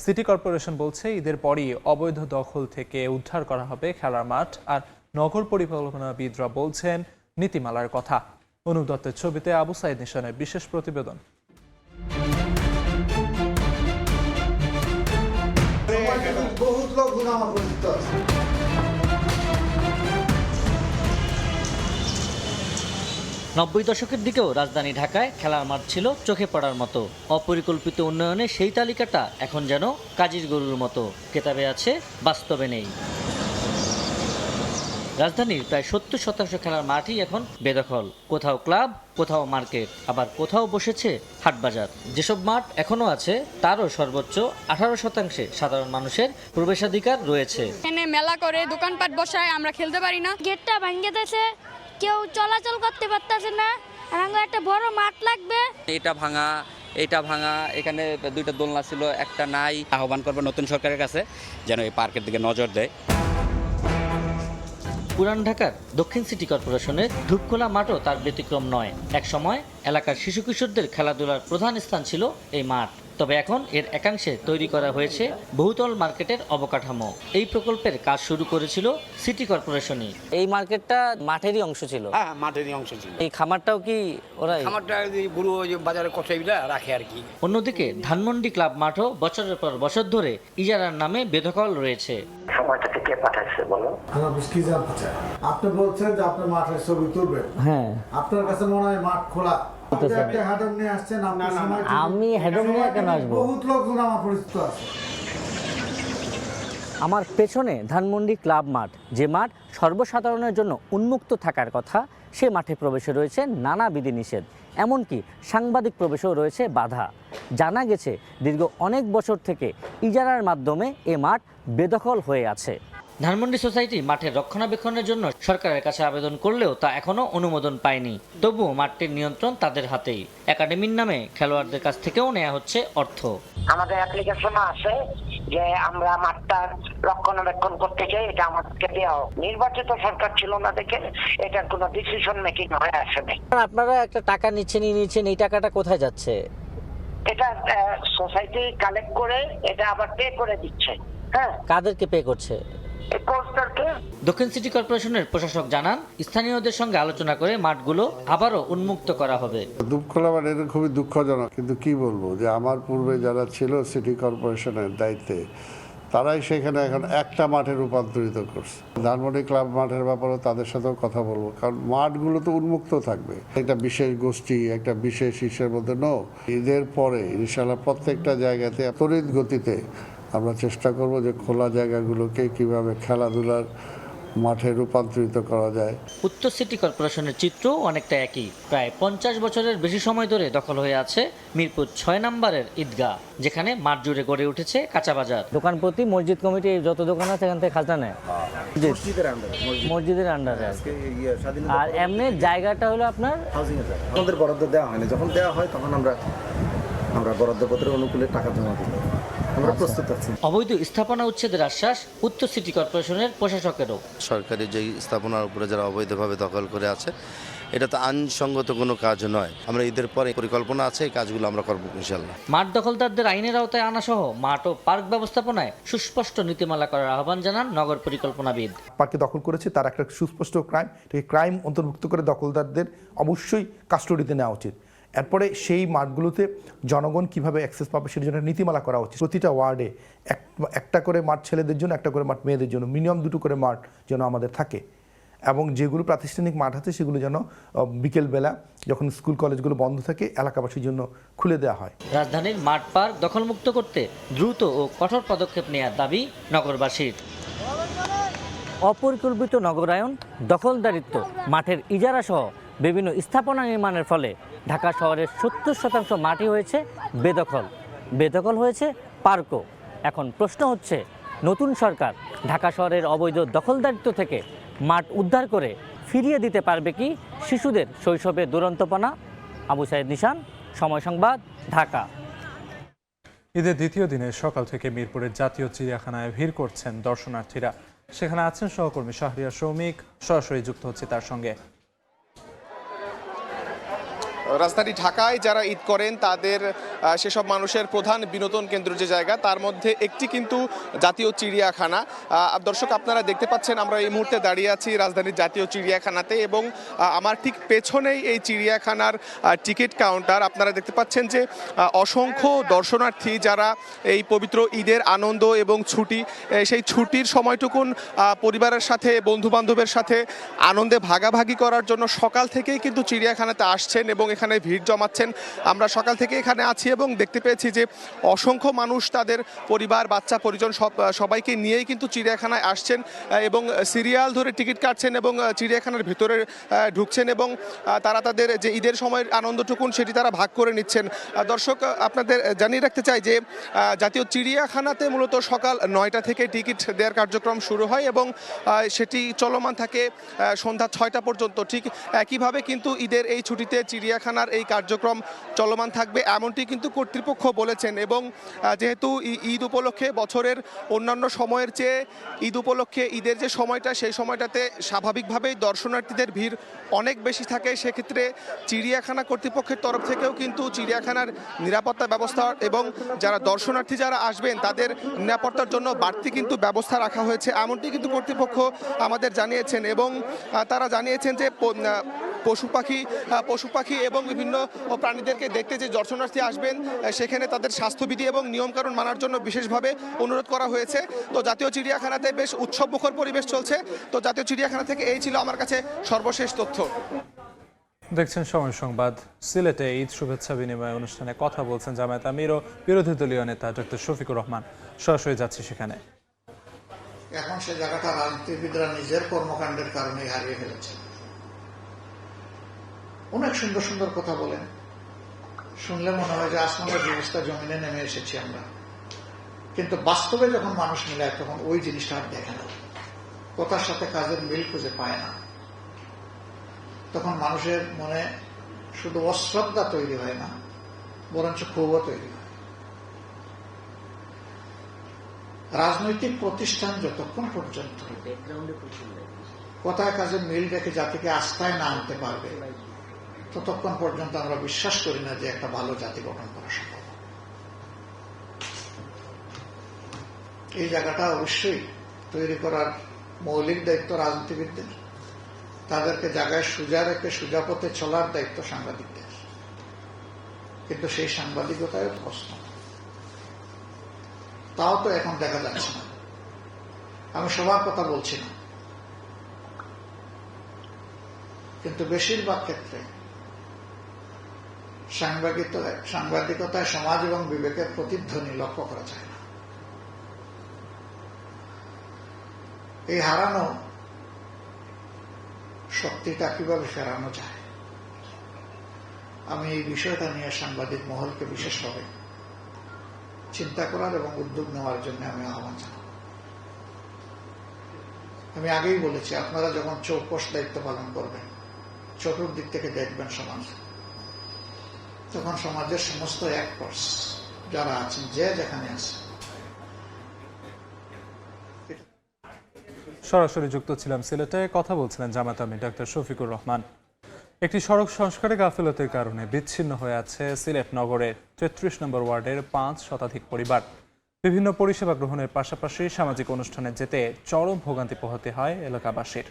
সিটি কর্পোরেশন বলছে ঈদের পরই অবৈধ দখল থেকে উদ্ধার করা হবে খেলার মাঠ, আর নগর পরিকল্পনাবিদরা বলছেন নীতিমালার কথা। অনুপ দত্তের ছবিতে আবু সাইদ নিশানের বিশেষ প্রতিবেদন। 90 দশকের দিকেও রাজধানী ঢাকায় খেলার মাঠ ছিল চোখে পড়ার মতো। অপরিকল্পিত উন্নয়নে সেই তালিকাটা এখন যেন কাজির গরুর মতো, কেতাবে আছে বাস্তবে নেই। রাজধানীর প্রায় 70% খেলার মাঠই এখন বেদখল। কোথাও ক্লাব, কোথাও মার্কেট, আবার কোথাও বসেছে হাটবাজার। যেসব মাঠ এখনো আছে তারও সর্বোচ্চ 18% সাধারণ মানুষের প্রবেশাধিকার রয়েছে। এখানে মেলা করে দোকানপাট বসায়, আমরা খেলতে পারি না। গেটটা ভেঙে দিয়েছে, কেউ চলাচল করতে পারতেছে না। আর আমাদের একটা বড় মাঠ লাগবে। এটা ভাঙা, এখানে দুইটা দোলনা ছিল, একটা নাই। আহ্বান করবো নতুন সরকারের কাছে যেন এই পার্কের দিকে নজর দেয়। পুরান ঢাকার দক্ষিণ সিটি কর্পোরেশনের ধূপখোলা মাঠও তার ব্যতিক্রম নয়। একসময় এলাকার শিশু কিশোরদের খেলাধুলার প্রধান স্থান ছিল এই মাঠ। তবে এখন এর একাংশে তৈরি করা হয়েছে বহুতল মার্কেটের অবকাঠামো। এই প্রকল্পের কাজ শুরু করেছিল সিটি কর্পোরেশনই। এই মার্কেটটা মাঠেরই অংশ ছিল। হ্যাঁ, মাঠেরই অংশ ছিল। এই খামারটাও কি ওরাই? খামারটা বুড়ো বাজারে কষাইবিলা রাখে আর কি। অন্যদিকে ধানমন্ডি ক্লাব মাঠও বছরের পর বছর ধরে ইজারার নামে বেদখল রয়েছে। সময়টাকে কে পাঠাইছে বলো? আপনি বলছেন যে আপনার মাঠের ছবি তুলবেন। হ্যাঁ, আপনার কাছে মনে হয় মাঠ খোলা। আমি হেডম নিয়ে কেন আসবো? বহুত লোকজন আমার পরিচিত আছে। আমার পেছনে ধানমন্ডি ক্লাব মাঠ, যে মাঠ সর্বসাধারণের জন্য উন্মুক্ত থাকার কথা, সে মাঠে প্রবেশে রয়েছে নানা বিধিনিষেধ। এমনকি সাংবাদিক প্রবেশেও রয়েছে বাধা। জানা গেছে দীর্ঘ অনেক বছর থেকে ইজারার মাধ্যমে এ মাঠ বেদখল হয়ে আছে। ধানমন্ডি সোসাইটি মাঠের রক্ষণাবেক্ষণের জন্য সরকারের কাছে আবেদন করলেও তা এখনো অনুমোদন পায়নি। তবুও মাঠটির নিয়ন্ত্রণ তাদের হাতেই। একাডেমির নামে খেলোয়াড়দের কাছ থেকেও নেওয়া হচ্ছে অর্থ। আমাদের অ্যাপ্লিকেশনও আছে যে আমরা মাঠটা রক্ষণাবেক্ষণ করতে চাই, এটা আমাদেরকে দেওয়া হোক। নির্বাচিত সরকার ছিল না দেখে এটার কোনো ডিসিশন মেকিং হয়ে আসেনি। আপনারা একটা টাকা নিচ্ছেন, এই টাকাটা কোথায় যাচ্ছে? এটা সোসাইটি কালেক্ট করে এটা আবার পে করে দিচ্ছে। হ্যাঁ, কাদেরকে পে করছে? দক্ষিণ সিটি কর্পোরেশনের প্রশাসক জানান, স্থানীয়দের সঙ্গে আলোচনা করে মাঠগুলো আবারও উন্মুক্ত করা হবে। ধূপখোলা মাঠ এটা খুবই দুঃখজনক, কিন্তু কি বলবো যে আমার পূর্বে যারা ছিল সিটি কর্পোরেশনের দায়িত্বে তারাই সেখানে এখন একটা মাঠে রূপান্তরিত করছে। ধানমন্ডি ক্লাব মাঠের ব্যাপারে তাদের সাথেও কথা বলবো, কারণ মাঠগুলো তো উন্মুক্ত থাকবে। একটা বিশেষ গোষ্ঠী, একটা বিশেষ ইস্যুর মধ্যে ঈদের পরে ইনশাআল্লাহ প্রত্যেকটা জায়গাতে তড়িৎ গতিতে আমরা চেষ্টা করব যে খোলা জায়গাগুলোকে কিভাবে খেলাধুলার মাঠে রূপান্তরিত করা যায়। উত্তর সিটি কর্পোরেশনের চিত্র অনেকটা একই। প্রায় 50 বছরের বেশি সময় ধরে দখল হয়ে আছে মিরপুর 6 নম্বরের ঈদগাহ, যেখানে মাঠ জুড়ে গড়ে উঠেছে কাঁচা বাজার। দোকান প্রতি মসজিদ কমিটি যত দোকান আছে সেখান থেকে খাজনা নেয় মসজিদের আন্ডারে। আর এমনি জায়গাটা হলো আপনার আমাদের বরাদ্দ দেওয়া হয়নি। যখন দেওয়া হয় তখন আমরা বরাদ্দপত্রের অনুকূলে টাকা জমা দিই। অবৈধ স্থাপনা উচ্ছেদের আশ্বাস উত্তর সিটি কর্পোরেশনের প্রশাসকেরও। সরকারি যে স্থাপনার উপরে যারা অবৈধভাবে দখল করে আছে, এটা তো আইনসঙ্গত কোনো কাজ নয়। আমরা ঈদের পরে পরিকল্পনা আছে, এই কাজগুলো আমরা করবো ইনশাল্লাহ। মাঠ দখলদারদের আইনের আওতায় আনা সহ মাঠ ও পার্ক ব্যবস্থাপনায় সুস্পষ্ট নীতিমালা করার আহ্বান জানান নগর পরিকল্পনাবিদ। পার্কে দখল করেছে তার একটা সুস্পষ্ট ক্রাইম অন্তর্ভুক্ত করে দখলদারদের অবশ্যই কাস্টডিতে নেওয়া উচিত। এরপরে সেই মাঠগুলোতে জনগণ কিভাবে অ্যাক্সেস পাবে সেটার জন্য নীতিমালা করা উচিত। প্রতিটা ওয়ার্ডে একটা করে মাঠ ছেলেদের জন্য, একটা করে মাঠ মেয়েদের জন্য, মিনিমাম 2 করে মাঠ যেন আমাদের থাকে। এবং যেগুলো প্রাতিষ্ঠানিক মাঠ আছে সেগুলো যেন বিকেলবেলা যখন স্কুল কলেজগুলো বন্ধ থাকে এলাকাবাসীর জন্য খুলে দেওয়া হয়। রাজধানীর মাঠ পার্ক দখলমুক্ত করতে দ্রুত ও কঠোর পদক্ষেপ নেওয়ার দাবি নগরবাসীর। অপরিকল্পিত নগরায়ন, দখলদারিত্ব, মাঠের ইজারা সহ বিভিন্ন স্থাপনা নির্মাণের ফলে ঢাকা শহরের 70% মাটি হয়েছে বেদখল হয়েছে পার্কও। এখন প্রশ্ন হচ্ছে, নতুন সরকার ঢাকা শহরের অবৈধ দখলদারিত্ব থেকে মাঠ উদ্ধার করে ফিরিয়ে দিতে পারবে কি শিশুদের শৈশবের দুরন্তপনা? আবু সাইদ নিশান, সময় সংবাদ, ঢাকা। ঈদের দ্বিতীয় দিনে সকাল থেকে মিরপুরের জাতীয় চিড়িয়াখানায় ভিড় করছেন দর্শনার্থীরা। সেখানে আছেন সহকর্মী শাহরিয়ার সৌমিক, সরাসরি যুক্ত হচ্ছে তার সঙ্গে। রাজধানী ঢাকায় যারা ঈদ করেন তাদের সেসব মানুষের প্রধান বিনোদন কেন্দ্র যে জায়গা তার মধ্যে একটি কিন্তু জাতীয় চিড়িয়াখানা। দর্শক আপনারা দেখতে পাচ্ছেন আমরা এই মুহূর্তে দাঁড়িয়ে আছি রাজধানীর জাতীয় চিড়িয়াখানাতে এবং আমার ঠিক পেছনেই এই চিড়িয়াখানার টিকিট কাউন্টার। আপনারা দেখতে পাচ্ছেন যে অসংখ্য দর্শনার্থী যারা এই পবিত্র ঈদের আনন্দ এবং ছুটি সেই ছুটির সময়টুকুন পরিবারের সাথে বন্ধু বান্ধবের সাথে আনন্দে ভাগাভাগি করার জন্য সকাল থেকেই কিন্তু চিড়িয়াখানাতে আসছেন এবং এখানে ভিড় জমাচ্ছেন। আমরা সকাল থেকে এখানে আছি এবং দেখতে পেয়েছি যে অসংখ্য মানুষ তাদের পরিবার বাচ্চা পরিজন সবাইকে নিয়েই কিন্তু চিড়িয়াখানায় আসছেন এবং সিরিয়াল ধরে টিকিট কাটছেন এবং চিড়িয়াখানার ভিতরে ঢুকছেন এবং তারা তাদের যে ঈদের সময়ের আনন্দটুকুন সেটি তারা ভাগ করে নিচ্ছেন। দর্শক আপনাদের জানিয়ে রাখতে চাই যে জাতীয় চিড়িয়াখানাতে মূলত সকাল 9টা থেকে টিকিট দেওয়ার কার্যক্রম শুরু হয় এবং সেটি চলমান থাকে সন্ধ্যা 6টা পর্যন্ত। ঠিক একইভাবে কিন্তু ঈদের এই ছুটিতে চিড়িয়াখানার এই কার্যক্রম চলমান থাকবে এমনটি কিন্তু কর্তৃপক্ষ বলেছেন এবং যেহেতু ঈদ উপলক্ষে বছরের অন্যান্য সময়ের চেয়ে ঈদ উপলক্ষে ঈদের যে সময়টা সেই সময়টাতে স্বাভাবিকভাবেই দর্শনার্থীদের ভিড় অনেক বেশি থাকে, সেক্ষেত্রে চিড়িয়াখানা কর্তৃপক্ষের তরফ থেকেও কিন্তু চিড়িয়াখানার নিরাপত্তা ব্যবস্থা এবং যারা দর্শনার্থী যারা আসবেন তাদের নিরাপত্তার জন্য বাড়তি কিন্তু ব্যবস্থা রাখা হয়েছে এমনটি কিন্তু কর্তৃপক্ষ আমাদের জানিয়েছেন এবং তারা জানিয়েছেন যে পশু পাখি এবং বিভিন্ন প্রাণীদেরকে দেখতে যে দর্শনার্থী আসবেন সেখানে তাদের স্বাস্থ্যবিধি এবং নিয়মকানুন মানার জন্য বিশেষভাবে অনুরোধ করা হয়েছে। তো জাতীয় চিড়িয়াখানাতে বেশ উৎসবমুখর পরিবেশ চলছে। তো জাতীয় চিড়িয়াখানা থেকে এই ছিল আমার কাছে সর্বশেষ তথ্য। দেখছেন সময় সংবাদ। সিলেটে ঈদ শুভেচ্ছা বিনিময় অনুষ্ঠানে কথা বলছেন জামায়াত আমির ও বিরোধী দলীয় নেতা ডক্টর শফিকুর রহমান। সরাসরি যাচ্ছি সেখানে। এখন সে জায়গাটা রাজনীতিবিদরা নিজের কর্মকাণ্ডের কারণে হারিয়ে ফেলেছে। অনেক সুন্দর সুন্দর কথা বলেন, শুনলে মনে হয় যে আসমানের ব্যবস্থা জমিনে নেমে এসেছি আমরা, কিন্তু বাস্তবে যখন মানুষ মিলায় তখন ওই জিনিসটা আর দেখে না, কথার সাথে কাজের মিল খুঁজে পায় না। তখন মানুষের মনে শুধু অশ্রদ্ধা তৈরি হয় না, বরঞ্চ ক্ষোভও তৈরি হয়। রাজনৈতিক প্রতিষ্ঠান যতক্ষণ পর্যন্ত কথায় কাজে মিল রেখে জাতিকে আস্থায় না আনতে পারবে ততক্ষণ পর্যন্ত আমরা বিশ্বাস করি না যে একটা ভালো জাতি গঠন করা সম্ভব। এই জায়গাটা অবশ্যই তৈরি করার মৌলিক দায়িত্ব রাজনীতিবিদদের, তাদেরকে জায়গায় সোজা রেখে সোজা পথে চলার দায়িত্ব সাংবাদিকদের, কিন্তু সেই সাংবাদিকতায় প্রশ্ন তাও তো এখন দেখা যাচ্ছে না। আমি সবার কথা বলছি না, কিন্তু বেশিরভাগ ক্ষেত্রে সাংবাদিকতায় সমাজ এবং বিবেকের প্রতিধ্বনি লক্ষ্য করা যায় না। এই হারানো শক্তিটা কিভাবে ফেরানো যায়, আমি এই বিষয়টা নিয়ে সাংবাদিক মহলকে বিশেষভাবে চিন্তা করার এবং উদ্যোগ নেওয়ার জন্য আমি আহ্বান জানাব। আমি আগেই বলেছি, আপনারা যখন চৌকস দায়িত্ব পালন করবেন, চতুর্দিক থেকে দেখবেন সমাজ, তখন সমাজের সমস্ত অ্যাক্টরস যারা আছেন, যে যেখানে আছে। সরাসরি যুক্ত ছিলাম সিলেটে, কথা বলছিলেন জামায়াত আমির ডক্টর শফিকুর রহমান। একটি সড়ক সংস্কারে গাফিলতির কারণে বিচ্ছিন্ন হয়ে আছে সিলেট নগরের 33 নম্বর ওয়ার্ডের 5 শতাধিক পরিবার। বিভিন্ন পরিষেবা গ্রহণের পাশাপাশি সামাজিক অনুষ্ঠানে যেতে চরম ভোগান্তি পোহাতে হয় এলাকাবাসীর।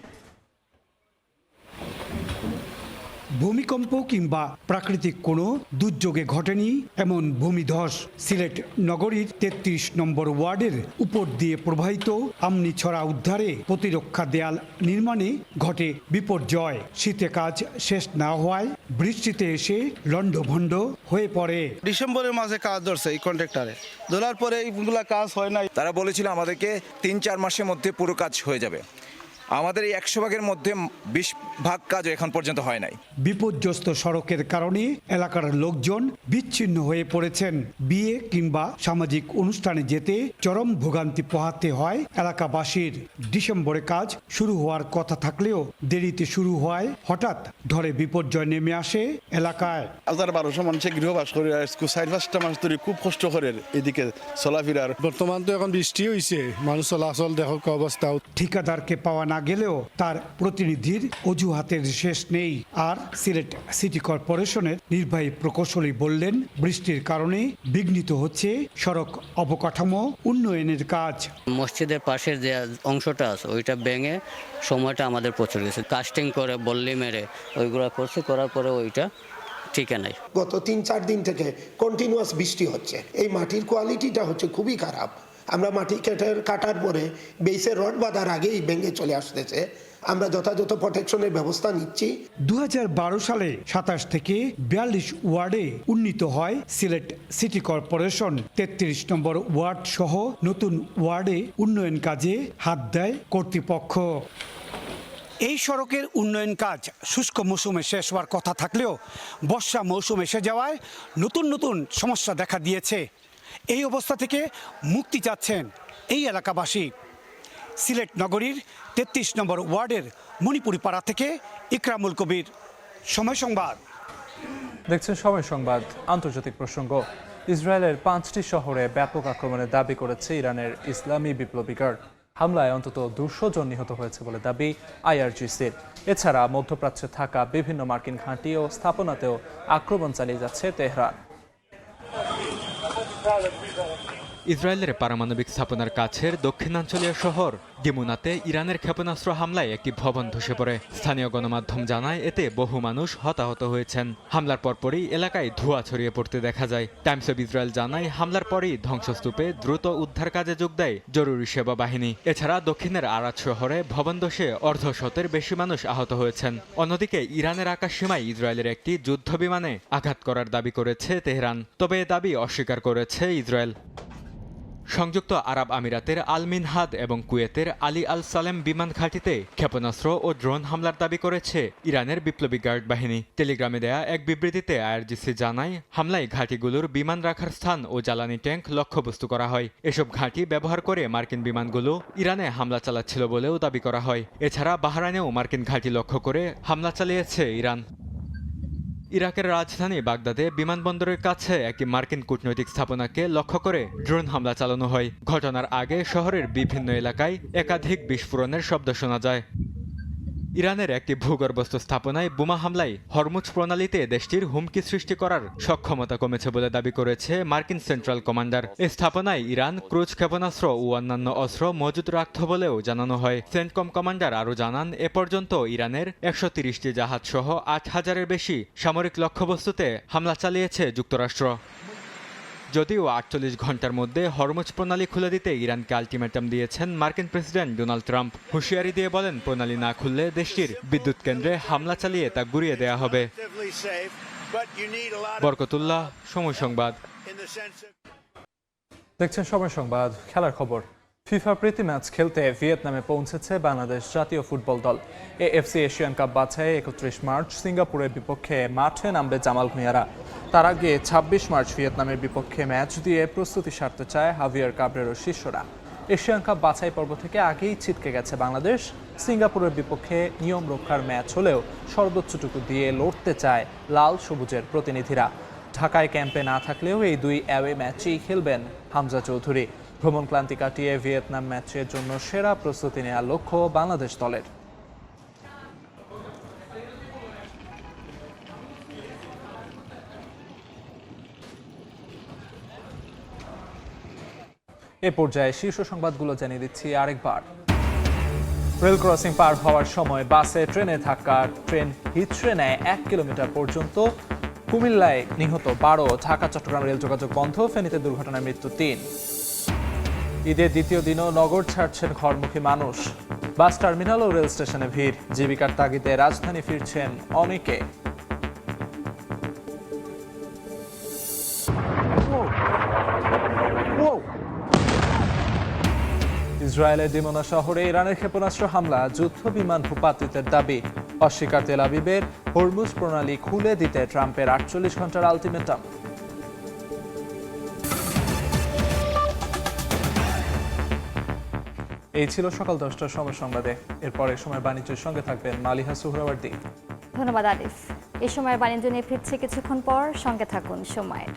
ভূমিকম্প কিংবা প্রাকৃতিক কোনো দুর্যোগে ঘটেনি এমন ভূমিধস সিলেট নগরীর 33 নম্বর ওয়ার্ডের উপর দিয়ে প্রবাহিত আমনিছড়া উদ্ধারে প্রতিরক্ষা দেয়াল নির্মাণে ঘটে বিপর্যয়। শীতে কাজ শেষ না হওয়ায় বৃষ্টিতে এসে লণ্ডভণ্ড হয়ে পড়ে। ডিসেম্বরের মাসে কাজ ধরছে এই কন্ট্রাক্টরে, ধরার পরে এইগুলা কাজ হয় নাই। তারা বলেছিল আমাদেরকে 3-4 মাসের মধ্যে পুরো কাজ হয়ে যাবে। আমাদের এই 100 ভাগের মধ্যে 20 ভাগ কাজ এখন পর্যন্ত হয় নাই। বিপর্যস্ত সড়কের কারণে এলাকার লোকজন বিচ্ছিন্ন হয়ে পড়েছেন। বিয়ে কিংবা সামাজিক অনুষ্ঠানে যেতে চরম ভোগান্তি পোহাতে হয় এলাকাবাসীর। ডিসেম্বরে কাজ শুরু হওয়ার কথা থাকলেও দেরিতে শুরু হওয়ায় হঠাৎ ঢলে বিপর্যয় নেমে আসে এলাকায়। 1200 মানুষের গৃহবাস করে 4-5টা মাস ধরে খুব কষ্ট করে এদিকে চলাফেরার। বর্তমান তো এখন বৃষ্টি হয়েছে, মানুষ চলাচল দেখো অবস্থা। ঠিকাদারকে পাওয়া না না গেলেও তার প্রতিনিধির অজুহাতের শেষ নেই। আর সিলেট সিটি কর্পোরেশনের নির্বাহী প্রকৌশলী বললেন, বৃষ্টির কারণে বিঘ্নিত হচ্ছে সড়ক অবকাঠামো উন্নয়নের কাজ। মসজিদের পাশের যে অংশটা আছে ওইটা ভেঙে সময়টা আমাদের প্রচুর গেছে, কাস্টিং করে বল্লি মেরে ওইগুলো করছে, করার পরে ওইটা ঠিক নাই। গত 3-4 দিন থেকে কন্টিনিউয়াস বৃষ্টি হচ্ছে, এই মাটির কোয়ালিটিটা হচ্ছে খুবই খারাপ। আমরা মাটি কাটার পরে বেসের রড বাঁধার আগেই ভেঙে চলে আসতেছে। আমরা যথাযথ প্রোটেকশনের ব্যবস্থা নিচ্ছি। 2012 সালে 27 থেকে 42 ওয়ার্ডে উন্নীত হয় সিলেট সিটি কর্পোরেশন। 33 নম্বর ওয়ার্ড সহ নতুন ওয়ার্ডে উন্নয়ন কাজে হাত দেয় কর্তৃপক্ষ। এই সড়কের উন্নয়ন কাজ শুষ্ক মৌসুমে শেষ হওয়ার কথা থাকলেও বর্ষা মৌসুম এসে যাওয়ায় নতুন নতুন সমস্যা দেখা দিয়েছে। এই অবস্থা থেকে মুক্তি চাচ্ছেন এই এলাকাবাসী। সিলেট নগরীর 33 নম্বর ওয়ার্ডের মণিপুরি পাড়া থেকে ইকরামুল কবির, সময় সংবাদ। দেখছেন সময় সংবাদ। আন্তর্জাতিক প্রসঙ্গ। ইসরায়েলের 5টি শহরে ব্যাপক আক্রমণের দাবি করেছে ইরানের ইসলামী বিপ্লবী গার্ড। হামলায় অন্তত 200 জন নিহত হয়েছে বলে দাবি IRGCর। এছাড়া মধ্যপ্রাচ্যে থাকা বিভিন্ন মার্কিন ঘাঁটি ও স্থাপনাতেও আক্রমণ চালিয়ে যাচ্ছে তেহরান। ইসরায়েলের পারমাণবিক স্থাপনার কাছের দক্ষিণাঞ্চলীয় শহর ডিমুনাতে ইরানের ক্ষেপণাস্ত্র হামলায় একটি ভবন ধসে পড়ে। স্থানীয় গণমাধ্যম জানায় এতে বহু মানুষ হতাহত হয়েছেন। হামলার পরপরই এলাকায় ধোঁয়া ছড়িয়ে পড়তে দেখা যায়। টাইমস অব ইসরায়েল জানায় হামলার পরই ধ্বংসস্তূপে দ্রুত উদ্ধার কাজে যোগ দেয় জরুরি সেবা বাহিনী। এছাড়া দক্ষিণের আরাদ শহরে ভবন ধসে অর্ধশতের বেশি মানুষ আহত হয়েছেন। অন্যদিকে ইরানের আকাশসীমায় ইসরায়েলের একটি যুদ্ধ বিমানে আঘাত করার দাবি করেছে তেহরান, তবে এ দাবি অস্বীকার করেছে ইসরায়েল। সংযুক্ত আরব আমিরাতের আল মিনহাদ এবং কুয়েতের আলী আল সালেম বিমান ঘাঁটিতে ক্ষেপণাস্ত্র ও ড্রোন হামলার দাবি করেছে ইরানের বিপ্লবী গার্ড বাহিনী। টেলিগ্রামে দেয়া এক বিবৃতিতে IRGC জানায়, হামলায় ঘাঁটিগুলোর বিমান রাখার স্থান ও জ্বালানি ট্যাঙ্ক লক্ষ্যবস্তু করা হয়। এসব ঘাঁটি ব্যবহার করে মার্কিন বিমানগুলো ইরানে হামলা চালাচ্ছিল বলেও দাবি করা হয়। এছাড়া বাহরাইনেও মার্কিন ঘাঁটি লক্ষ্য করে হামলা চালিয়েছে ইরান। ইরাকের রাজধানী বাগদাদে বিমানবন্দরের কাছে একটি মার্কিন কূটনৈতিক স্থাপনাকে লক্ষ্য করে ড্রোন হামলা চালানো হয়। ঘটনার আগে শহরের বিভিন্ন এলাকায় একাধিক বিস্ফোরণের শব্দ শোনা যায়। ইরানের একটি ভূগর্ভস্থ স্থাপনায় বোমা হামলায় হরমুজ প্রণালীতে দেশটির হুমকি সৃষ্টি করার সক্ষমতা কমেছে বলে দাবি করেছে মার্কিন সেন্ট্রাল কমান্ডার। এই স্থাপনায় ইরান ক্রুজ ক্ষেপণাস্ত্র ও অন্যান্য অস্ত্র মজুত রাখত বলেও জানানো হয়। সেন্টকম কমান্ডার আরও জানান, এ পর্যন্ত ইরানের 130টি জাহাজ সহ 8000-এর বেশি সামরিক লক্ষ্যবস্তুতে হামলা চালিয়েছে যুক্তরাষ্ট্র। যদিও 48 ঘন্টার মধ্যে হরমুজ প্রণালী খুলে দিতে ইরানকে আলটিমেটাম দিয়েছেন মার্কিন প্রেসিডেন্ট ডোনাল্ড ট্রাম্প। হুঁশিয়ারি দিয়ে বলেন, প্রণালী না খুললে দেশটির বিদ্যুৎ কেন্দ্রে হামলা চালিয়ে তা গুঁড়িয়ে দেয়া হবে। বরকতুল্লাহ, সময় সংবাদ। দেখছেন সময় সংবাদ। খেলার খবর। ফিফা প্রীতি ম্যাচ খেলতে ভিয়েতনামে পৌঁছেছে বাংলাদেশ জাতীয় ফুটবল দল। AFC এশিয়ান কাপ বাছাইয়ে 31 মার্চ সিঙ্গাপুরের বিপক্ষে মাঠে নামবে জামাল ভুঁইয়ারা। তার আগে 26 মার্চ ভিয়েতনামের বিপক্ষে ম্যাচ দিয়ে প্রস্তুতি সারতে চায় হাভিয়ার কাবরেরোর শিষ্যরা। এশিয়ান কাপ বাছাই পর্ব থেকে আগেই ছিটকে গেছে বাংলাদেশ। সিঙ্গাপুরের বিপক্ষে নিয়ম রক্ষার ম্যাচ হলেও সর্বোচ্চটুকু দিয়ে লড়তে চায় লাল সবুজের প্রতিনিধিরা। ঢাকায় ক্যাম্পে না থাকলেও এই দুই অ্যাওয়ে ম্যাচেই খেলবেন হামজা চৌধুরী। ভ্রমণ ক্লান্তি কাটিয়ে ভিয়েতনাম ম্যাচের জন্য সেরা প্রস্তুতি নেওয়ার লক্ষ্য বাংলাদেশ দলের। এ পর্যায়ে শীর্ষ সংবাদগুলো জানিয়ে দিচ্ছি আরেকবার। রেল ক্রসিং পার হওয়ার সময় বাসে ট্রেনে ধাক্কা, ট্রেন হিঁচড়ে নেয় 1 কিলোমিটার পর্যন্ত। কুমিল্লায় নিহত 12, ঢাকা চট্টগ্রাম রেল যোগাযোগ বন্ধ, ফেনীতে দুর্ঘটনায় মৃত্যু 3। ঈদের দ্বিতীয় দিনও নগর ছাড়ছেন ঘরমুখী মানুষ। বাস টার্মিনাল ও রেল স্টেশনে ভিড়, জীবিকার তাগিদে রাজধানী ফিরছেন অনেকে। ইসরায়েলের ডিমোনা শহরে ইরানের ক্ষেপণাস্ত্র হামলা, যুদ্ধ বিমান ভূপাতিতের দাবি। অস্বীকার তেল আবিবের, হরমুজ প্রণালী খুলে দিতে ট্রাম্পের 48 ঘন্টার আলটিমেটাম। এই ছিল সকাল 10টার সময় সংবাদে। এরপর এই সময় বাণিজ্যের সঙ্গে থাকবেন মালিহা সুহরাওয়ার্দী। ধন্যবাদ আলিফ। এই সময় বাণিজ্য নিয়ে ফিরছে কিছুক্ষণ পর, সঙ্গে থাকুন সময়ের।